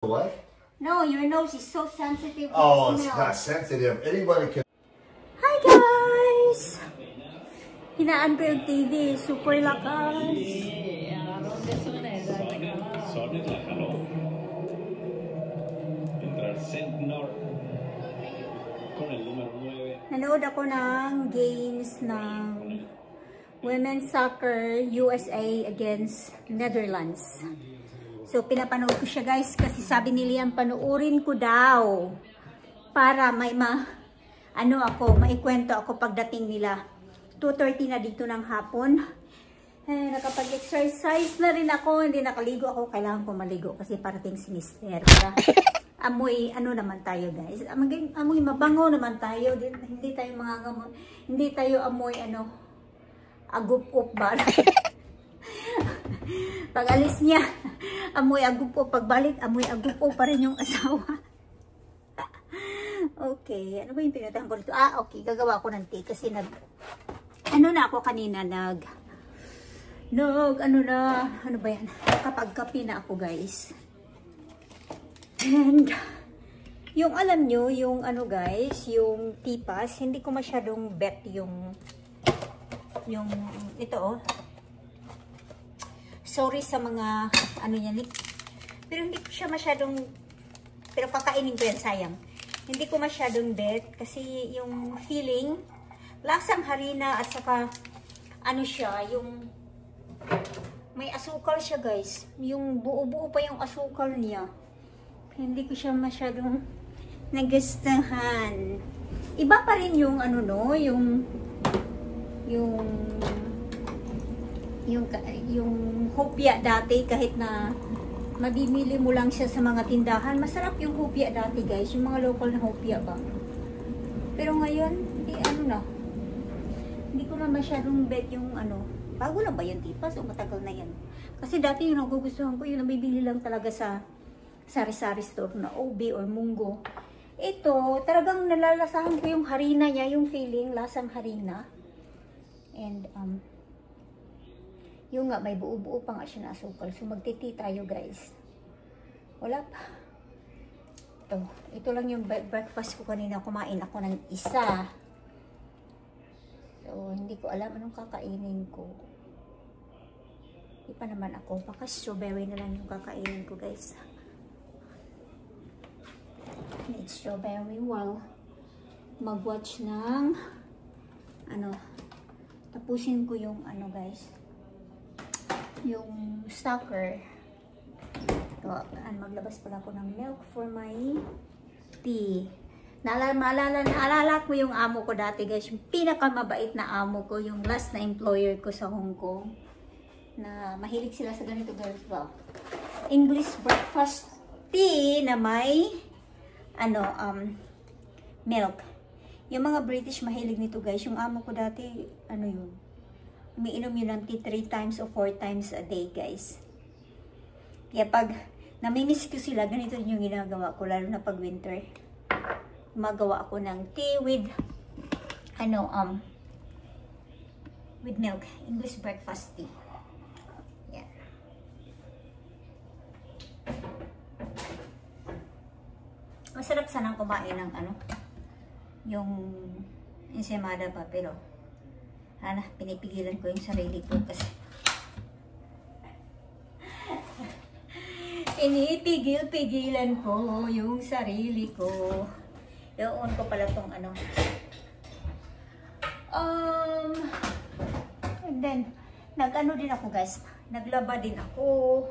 What? No, your nose is so sensitive to Oh, the it's smell. not sensitive. Anybody can. Hi guys! Hinaan ko yung TV. Super lakas. Sonic la jaló. Entra el Sentinel con el número 9. Nanood ako ng games ng Women's Soccer USA against Netherlands. So, pinapanood ko siya guys kasi sabi ni Liam, panoorin ko daw para may maikwento ako pagdating nila. 2:30 na dito ng hapon. Eh, nakapag-exercise na rin ako. Hindi nakaligo ako. Kailangan ko maligo kasi parating si Mister. Para amoy, naman tayo guys. Amoy mabango naman tayo. Hindi tayo hindi tayo amoy, agup-up ba? Pag alis niya, amoy agup-up. Pagbalik, amoy agup-up pa rin yung asawa. Okay. Ano ba yung pinuntahan ko dito? Okay. Gagawa ko ng tea kasi na ako kanina, ano ba yan? Kapag-kapi na ako, guys. And, yung alam nyo, yung guys, yung tipas, hindi ko masyadong bet yung ito, Sorry sa mga, yan, pero hindi ko siya masyadong, pero kakainin ko yan, sayang. Hindi ko masyadong bet, kasi yung feeling, lasang harina at saka, siya, yung, may asukal siya guys. Yung buo-buo pa yung asukal niya. Hindi ko siya masyadong nagustuhan. Iba pa rin yung, yung hopya dati kahit na mabibili mo lang siya sa mga tindahan. Masarap yung hopya dati guys. Yung mga local na hopya ba. Pero ngayon, hindi ko na masyadong bet yung bago lang ba yung tipas o matagal na yan? Kasi dati yung nagugustuhan ko, yung nabibili lang talaga sa sari-sari store na OB or Munggo. Ito, talagang nalalasahan ko yung harina niya, yung feeling, lasang harina. And, yung nga, may buo-buo pa nga siya na asukal. So, magtiti tayo guys. Wala pa. Ito lang yung breakfast ko kanina. Kumain ako ng isa. So, hindi ko alam anong kakainin ko. Hindi pa naman ako. Baka strawberry na lang yung kakainin ko, guys. Need strawberry while mag-watch ng tapusin ko yung guys. Yung soccer. Maglabas pala ako ng milk for my tea. Naalala ko yung amo ko dati guys, yung pinakamabait na amo ko, yung last na employer ko sa Hong Kong, na mahilig sila sa ganito guys ba? English breakfast tea na may milk. Yung mga British mahilig nito guys. Yung amo ko dati, yun, umiinom yun ng tea 3 times o 4 times a day guys. Kaya pag namimiss ko sila, ganito rin yung ginagawa ko, lalo na pag winter. Magawa ako ng tea with with milk, English breakfast tea. Yeah. Masarap sanang kumain ng yung ensaymada pa, pero pinipigilan ko yung sarili ko kasi pinipigil-pigilan ko yung sarili ko. I-on ko pala tong and then, din ako guys. Naglaba din ako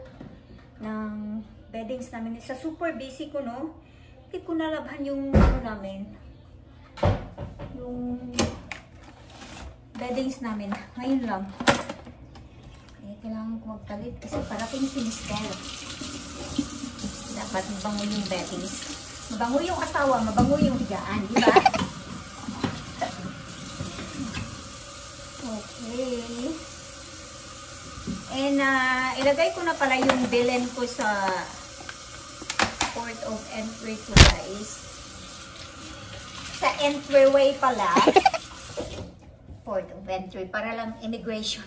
ng beddings namin. Sa super basic ko, no? Hindi ko nalabhan yung namin. Yung beddings namin. Ngayon lang. Kailangan ko magpalit kasi parating si Mister. Dapat mabango yung beddings. Mabango yung asawa, mabango yung higaan, di ba? Okay. And ilagay ko na pala yung bilin ko sa port of entry ko guys. Sa entryway pala. Port of entry, para lang immigration.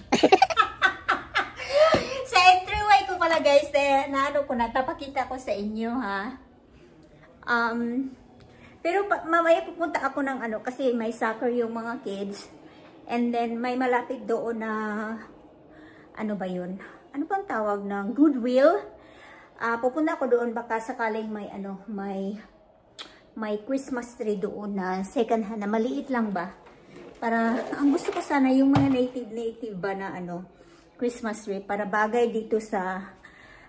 Sa entryway ko pala pala guys, naano ko na, papakita ko sa inyo ha. Pero mamaya pupunta ako ng ano, kasi may soccer yung mga kids. And then may malapit doon na, ano ba yun? Ano bang tawag ng Goodwill? Pupunta ako doon baka sakaling may ano, may Christmas tree doon na second hand na maliit lang ba? Para, ang gusto ko sana yung mga native ba na ano, Christmas tree para bagay dito sa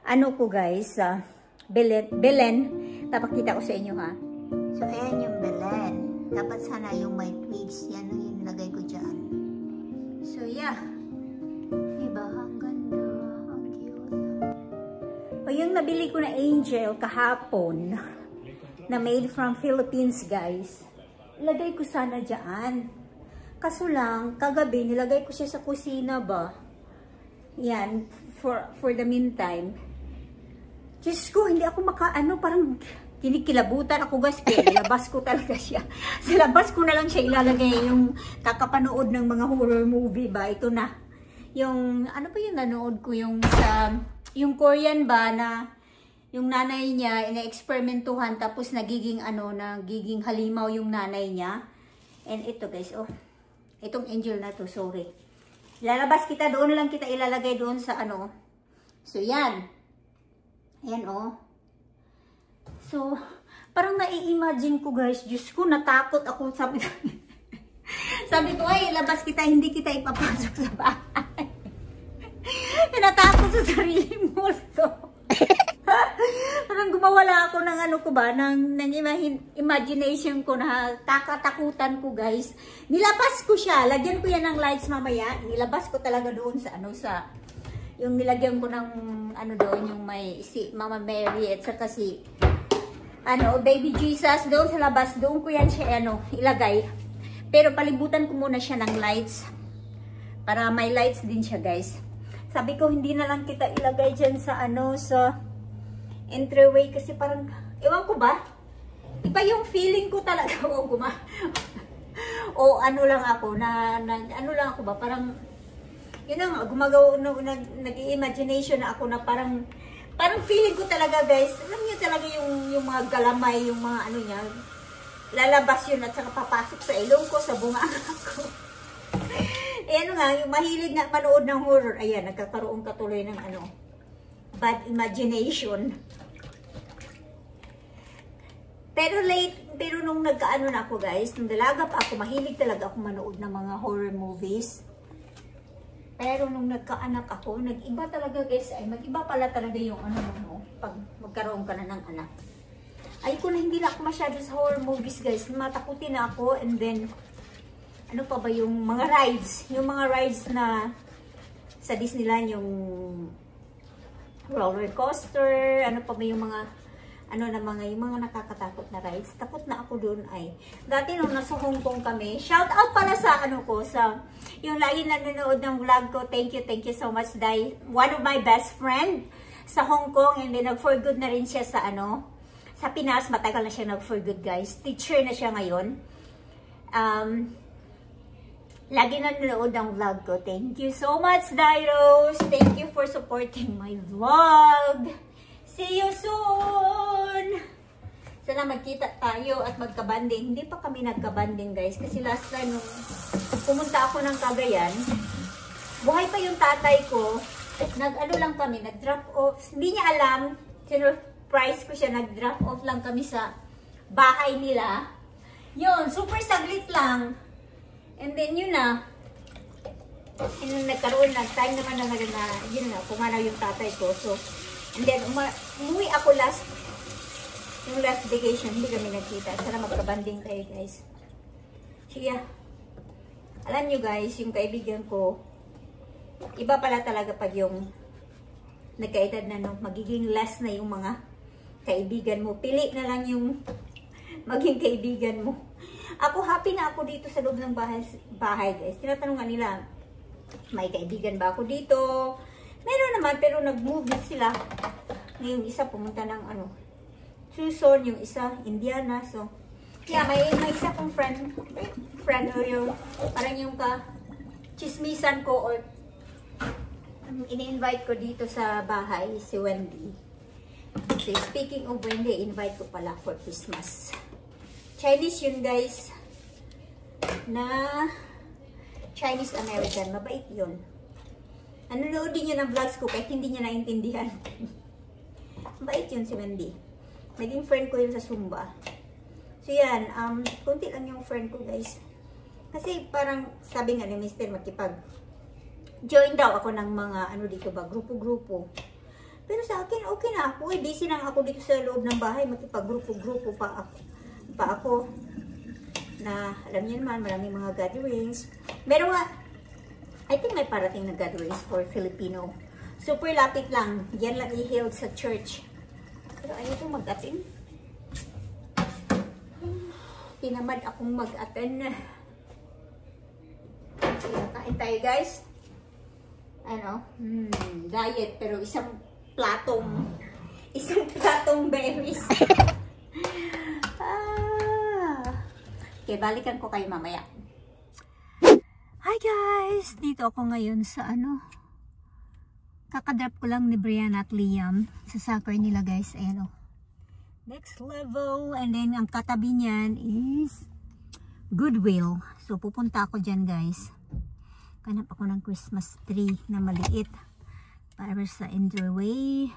ano ko guys, sa Belen. Tapakita ko sa inyo ha. So ayan yung Belen. Dapat sana yung may twigs. Yan yung nilagay ko dyan. So yeah. Diba? Ang ganda. Ang cute. O yung nabili ko na angel kahapon na made from Philippines guys. Ilagay ko sana dyan. Kaso lang, kagabi nilagay ko siya sa kusina ba. Yan. For the meantime. Diyos ko, hindi ako makaano, parang kinikilabutan ako guys, kaya nilabas ko talaga siya. Sa labas ko na lang siya ilalagay yung kakapanood ng mga horror movie ba, ito na. Yung, ano pa yung nanood ko, yung sa, yung Korean ba na, yung nanay niya, ina-experimentuhan, tapos nagiging ano, nagiging halimaw yung nanay niya. And ito guys, oh, itong angel na to, sorry. Lalabas kita, doon lang kita ilalagay doon sa ano. So yan. Ayan oh. So, parang nai-imagine ko guys, Diyos ko, natakot ako. Sabi ko, ay, ilabas kita, hindi kita ipapasok sa bahay. Natakot sa sarili mo to. Parang gumawala ako ng ano ko ba, ng imagination ko na kakatakutan ko guys. Nilabas ko siya, lagyan ko yan ng lights mamaya. Nilabas ko talaga doon sa ano, sa yung nilagyan ko ng ano doon, yung may si Mama Mary at saka si ano, Baby Jesus doon sa labas. Doon ko yan siya ano, ilagay. Pero palibutan ko muna siya ng lights para may lights din siya guys. Sabi ko hindi na lang kita ilagay dyan sa ano, sa entryway kasi parang, ewan ko ba, iba yung feeling ko talaga. O ano lang ako ano lang ako ba, parang yun ang gumagawa, nag-imagination na ako na parang feeling ko talaga guys, alam niyo talaga yung mga galamay, yung mga ano niya, lalabas yun at saka papasok sa ilong ko, sa bunganga ko. Eh ano nga, yung mahilig nga manood ng horror, ayan, nagkakaroon katuloy ng ano, bad imagination. Pero nung nagkaano na ako guys, nung dalaga pa ako, mahilig talaga ako manood ng mga horror movies. Pero nung nagkaanak ako, nag-iba talaga guys, ay mag-iba pala talaga yung ano mo, pag magkaroon ka na ng anak. Ay ko na hindi na ako masyado sa horror movies guys, matakutin na ako. And then, ano pa ba yung mga rides? Yung mga rides na sa Disneyland, yung roller coaster, ano pa ba yung mga ano na yung mga nakakatakot na rides. Takot na ako doon ay. Dati nung nasa Hong Kong kami, shout out pala sa ano ko, sa yung lagi nanonood ng vlog ko. Thank you so much, Dai. One of my best friend sa Hong Kong, and then nag-for good na rin siya sa ano, sa Pinas. Matagal na siya nag-for good guys. Teacher na siya ngayon. Lagi nanonood ng vlog ko. Thank you so much, Dairos. Thank you for supporting my vlog. See you soon! Sana magkita tayo at magkabanding. Hindi pa kami nagkabanding guys. Kasi last time nung pumunta ako ng Cagayan, buhay pa yung tatay ko. Nag-ano lang kami, nag-drop off. Hindi niya alam, sinurprise ko siya, nag-drop off lang kami sa bahay nila. Yun, super saglit lang. And then yun na. And then nagkaroon na, time naman na yun na, pumanaw yung tatay ko. So, and then, umuwi ako yung last vacation, hindi kami nagkita. Sana magkabanding tayo, guys. Siya. Alam nyo, guys, yung kaibigan ko, iba pala talaga pag yung nagkaedad na, no, magiging last na yung mga kaibigan mo. Pili na lang yung maging kaibigan mo. Ako, happy na ako dito sa loob ng bahay, guys. Tinatanungan nila, may kaibigan ba ako dito? Meron naman, pero nag-move na sila. Yung isa pumunta ng ano, Tucson, yung isa Indiana. So, yeah, may isa kong friend o yung parang yung ka-chismisan ko or ini-invite ko dito sa bahay si Wendy. So, speaking of Wendy, invite ko pala for Christmas. Chinese yun guys. Na Chinese American. Mabait yun. Nanonood din yun ng vlogs ko kahit hindi niya naintindihan. Mabait yun si Wendy. Naging friend ko yun sa Zumba. So yan, konti lang yung friend ko guys. Kasi parang sabi nga ni Mr. makipag-join daw ako ng mga ano dito ba, grupo-grupo. Pero sa akin, okay na ako. Busy lang ako dito sa loob ng bahay. Makipag-grupo-grupo pa ako. Na, alam niyo naman, maraming mga gatherings. Meron nga, I think may parating na gatherings for Filipino. Super lapit lang. Yan lang i-held sa church. Pero ayaw ko mag-attend. Tinamad akong mag-attend. Kain tayo guys. Ano? Diet. Pero isang platong berries. Okay, balikan ko kayo mamaya. Hi guys! Dito ako ngayon sa ano. Kakadrop ko lang ni Brianna at Liam sa soccer nila guys. Ayan o. Next level. And then ang katabi niyan is Goodwill. So pupunta ako dyan guys. Kanap ako ng Christmas tree na maliit. Para sa entryway.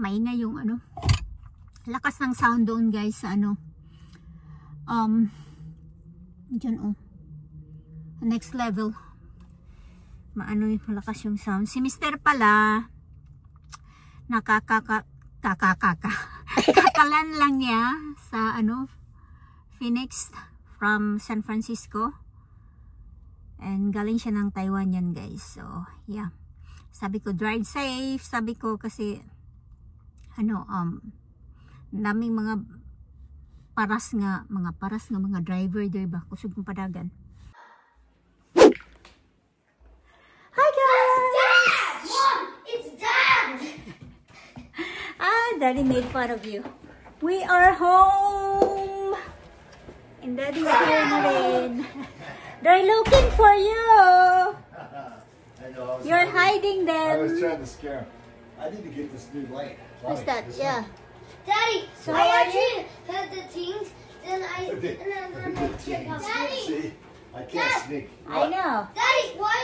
Maingay yung ano. Lakas ng sound doon guys sa ano. Diyan oh. Next level. Maano yung malakas yung sound. Si Mr. pala kakalan lang niya sa ano Phoenix from San Francisco. And galing siya ng Taiwan yan guys. So yeah. Sabi ko drive safe. Sabi ko kasi ano daming mga paras nga mga driver diba kusog ng padagan. Hi guys! Dad! Mom, it's Dad! Daddy made fun of you. We are home! And Daddy's here na rin. They're looking for you! I know. You're hiding them. I was trying to scare him. I need to get this new light. What's that? Yeah. Daddy, So I how are actually had the things, then I check out. Daddy, See, I can't sneak. I know. Daddy, why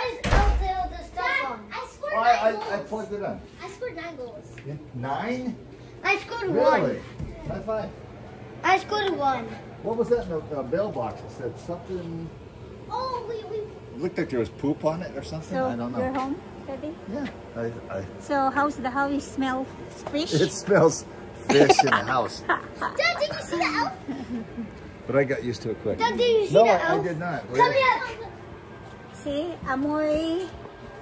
is out there the stuff on? I scored Oh, 9 I goals. plugged it in. I scored 9 goals. 9? I scored Really? 1. High five. I scored 1. What was that in the mailbox? It said something. Oh, we. It looked like there was poop on it or something. So I don't know. you're home, Daddy? Yeah. So how you smell fish? It smells fish in the house. Dad, did you see the elf? But I got used to it quick. Dad, did you see No, the I elf? did not. Come here. See, amoy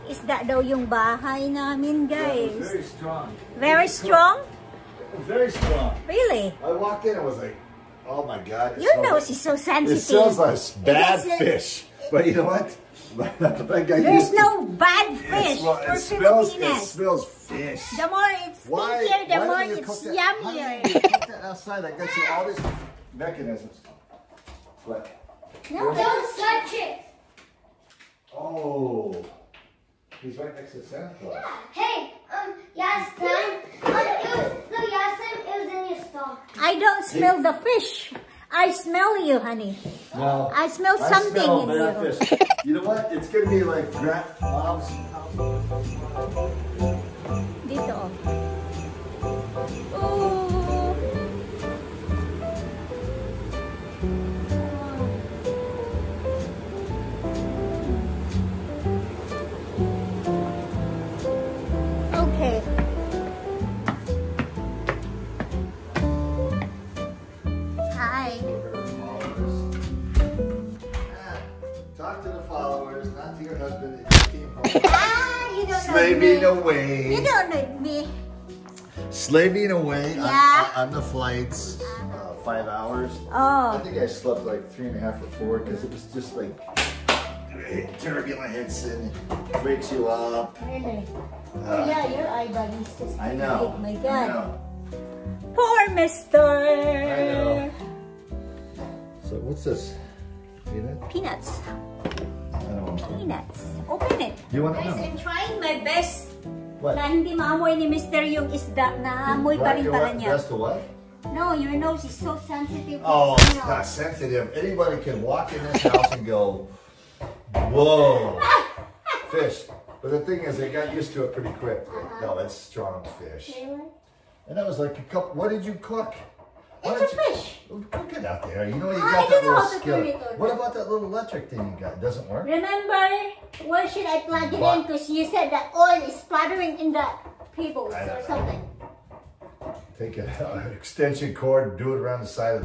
isda daw yung bahay namin, Yeah, it was guys. very strong. Very strong? It was very strong. Really? I walked in and was like, oh my God. Your nose is so sensitive. It smells like bad It is, fish. But you know what? There's no bad fish for it smells Filipinas. fish. The more it's stinkier, the more don't you it's cook that? yummier. How do you cook that outside? I got you all these mechanisms. What? No, Don't touch it. Oh. He's right next to Santa Claus. Hey, last time, last time it was in your stock. I don't smell the fish. I smell you, honey. No. I smell something smell in bad you. fish. You know what? It's gonna be like mom's house. Dito. Oh. Okay. Hi. Talk to the followers, not to your husband. It just came home. You don't know Slaving me. away. You don't know me. Slaving away Yeah. on the flights. 5 hours. Oh. I think I slept like 3.5 or 4 because it was just like turbulence and wakes you up. Really? Oh yeah, your eyeball is just I know. Oh my I God. know. Poor Mister. I know. So what's this? Peanut? Peanuts. I don't know. Peanuts. Open it. Do you want to Guys, know? I'm trying my best What? na hindi maamoy ni Mr. yung isda. Naamoy pa rin pala niya. That's the what? No, your nose is so sensitive. Oh, it's not sensitive. Anybody can walk in this house and go, whoa, fish. But the thing is, they got used to it pretty quick. No, that's strong fish. Really? And that was like a couple. What did you cook? Why It's a don't you- fish. Cook it out there. You know you I got don't that know little how to turn skillet. it on. What about that little electric thing you got? Doesn't work? Remember, where should I plug it What? in? Because you said that oil is splattering in the cables I or don't know. something. Take an extension cord, do it around the side of